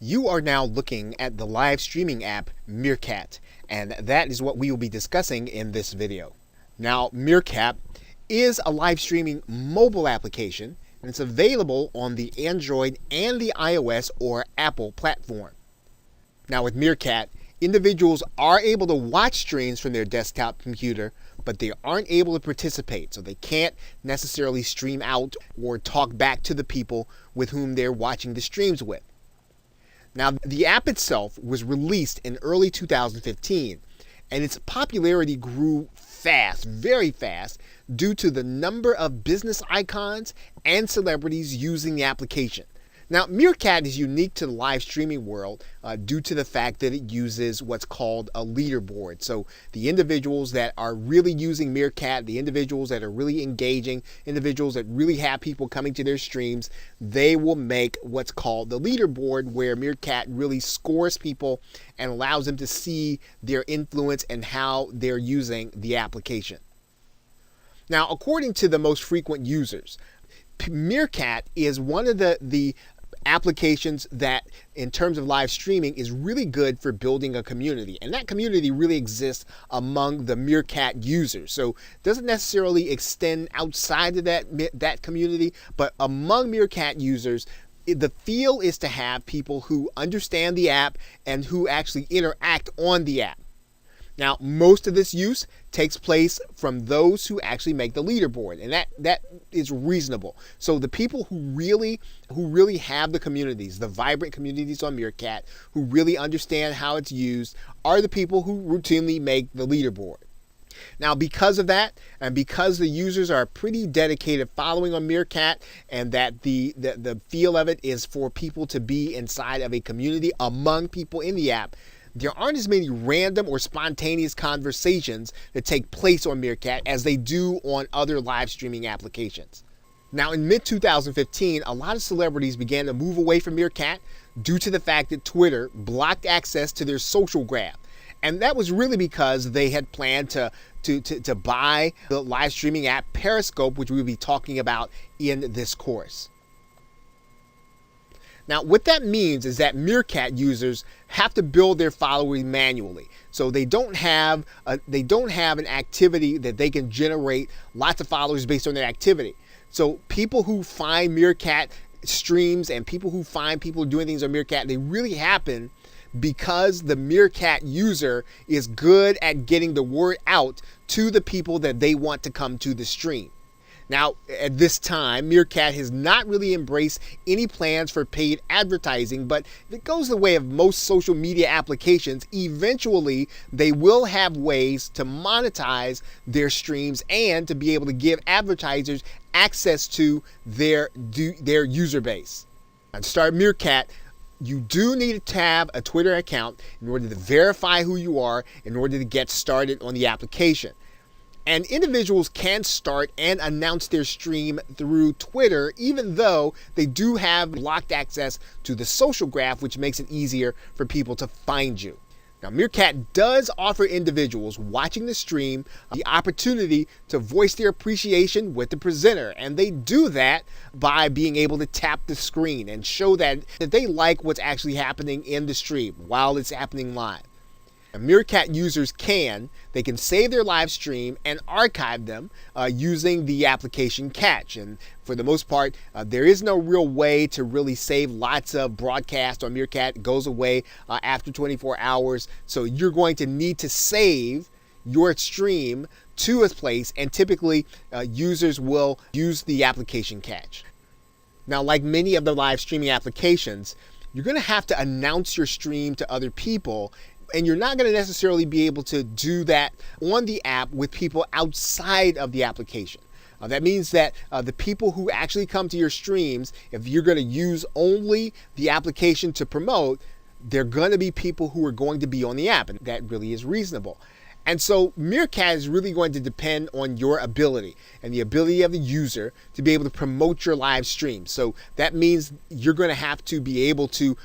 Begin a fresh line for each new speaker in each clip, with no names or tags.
You are now looking at the live streaming app Meerkat, and that is what we will be discussing in this video. Now, Meerkat is a live streaming mobile application, and it's available on the Android and the iOS or Apple platform. Now, with Meerkat, individuals are able to watch streams from their desktop computer, but they aren't able to participate, so they can't necessarily stream out or talk back to the people with whom they're watching the streams with. Now, the app itself was released in early 2015, and its popularity grew fast, very fast, due to the number of business icons and celebrities using the application. Now, Meerkat is unique to the live streaming world due to the fact that it uses what's called a leaderboard. So the individuals that are really using Meerkat, the individuals that are really engaging, individuals that really have people coming to their streams, they will make what's called the leaderboard, where Meerkat really scores people and allows them to see their influence and how they're using the application. Now, according to the most frequent users, Meerkat is one of the applications that, in terms of live streaming, is really good for building a community. And that community really exists among the Meerkat users. So it doesn't necessarily extend outside of that community, but among Meerkat users, the feel is to have people who understand the app and who actually interact on the app. Now, most of this use takes place from those who actually make the leaderboard, and that is reasonable. So the people who really have the communities, the vibrant communities on Meerkat, who really understand how it's used, are the people who routinely make the leaderboard. Now, because of that, and because the users are pretty dedicated following on Meerkat, and that the feel of it is for people to be inside of a community among people in the app, there aren't as many random or spontaneous conversations that take place on Meerkat as they do on other live streaming applications. Now, in mid-2015, a lot of celebrities began to move away from Meerkat due to the fact that Twitter blocked access to their social graph. And that was really because they had planned to buy the live streaming app Periscope, which we'll be talking about in this course. Now, what that means is that Meerkat users have to build their following manually. So they don't have an activity that they can generate lots of followers based on their activity. So people who find Meerkat streams and people who find people doing things on Meerkat, they really happen because the Meerkat user is good at getting the word out to the people that they want to come to the stream. Now, at this time, Meerkat has not really embraced any plans for paid advertising, but if it goes the way of most social media applications, eventually they will have ways to monetize their streams and to be able to give advertisers access to their user base. Now, to start Meerkat, you do need to have a Twitter account in order to verify who you are in order to get started on the application. And individuals can start and announce their stream through Twitter, even though they do have blocked access to the social graph, which makes it easier for people to find you. Now, Meerkat does offer individuals watching the stream the opportunity to voice their appreciation with the presenter, and they do that by being able to tap the screen and show that they like what's actually happening in the stream while it's happening live. Now, Meerkat users can save their live stream and archive them using the application Catch. And for the most part, there is no real way to really save lots of broadcasts on Meerkat. It goes away after 24 hours. So you're going to need to save your stream to a place, and typically users will use the application Catch. Now, like many of the live streaming applications, you're going to have to announce your stream to other people, and you're not going to necessarily be able to do that on the app with people outside of the application. That means that the people who actually come to your streams, if you're going to use only the application to promote, they're going to be people who are going to be on the app, and that really is reasonable. And so Meerkat is really going to depend on your ability and the ability of the user to be able to promote your live stream. So that means you're going to have to be able to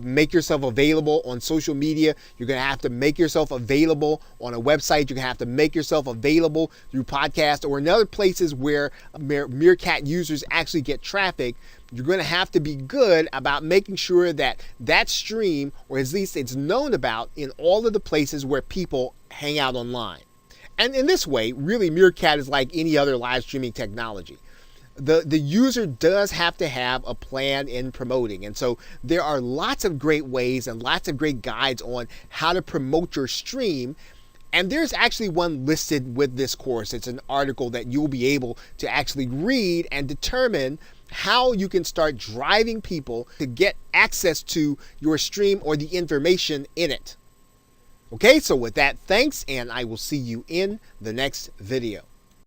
make yourself available on social media. You're going to have to make yourself available on a website. You're going to have to make yourself available through podcast or in other places where Meerkat users actually get traffic. You're going to have to be good about making sure that that stream, or at least it's known about in all of the places where people hang out online. And in this way, really, Meerkat is like any other live streaming technology. The user does have to have a plan in promoting. And so there are lots of great ways and lots of great guides on how to promote your stream. And there's actually one listed with this course. It's an article that you'll be able to actually read and determine how you can start driving people to get access to your stream or the information in it. Okay, so with that, thanks, and I will see you in the next video.